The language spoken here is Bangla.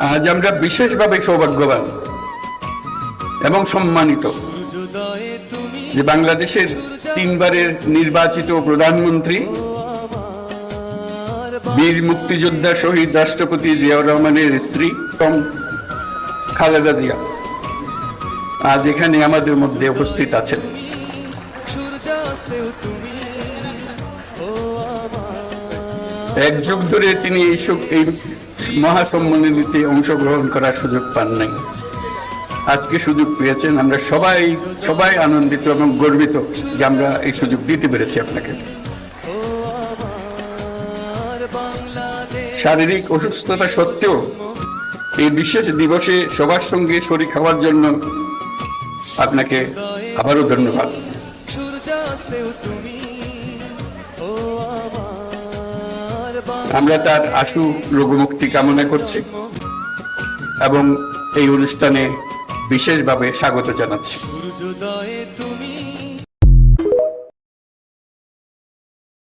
আজ আমরা বিশেষভাবে সৌভাগ্যবান এবং সম্মানিত যে বাংলাদেশের 3 বারের নির্বাচিত প্রধানমন্ত্রী বীর মুক্তিযোদ্ধা শহীদ রাষ্ট্রপতি জিয়াউর রহমানের স্ত্রী খালেদা জিয়া আজ এখানে আমাদের মধ্যে উপস্থিত আছেন। এক যুগ ধরে তিনি এই মহাসম্মেলনীতে অংশগ্রহণ করার সুযোগ পান নাই, আজকে সুযোগ পেয়েছেন। আমরা সবাই আনন্দিত এবং গর্বিত যে আমরা এই সুযোগ দিতে পেরেছি আপনাকে। শারীরিক অসুস্থতা সত্ত্বেও এই বিশেষ দিবসে সবার সঙ্গে শরীক হওয়ার জন্য আপনাকে আবারও ধন্যবাদ। আমরা তার আশু রোগমুক্তি কামনা করছি এবং এই অনুষ্ঠানে বিশেষভাবে স্বাগত জানাচ্ছি।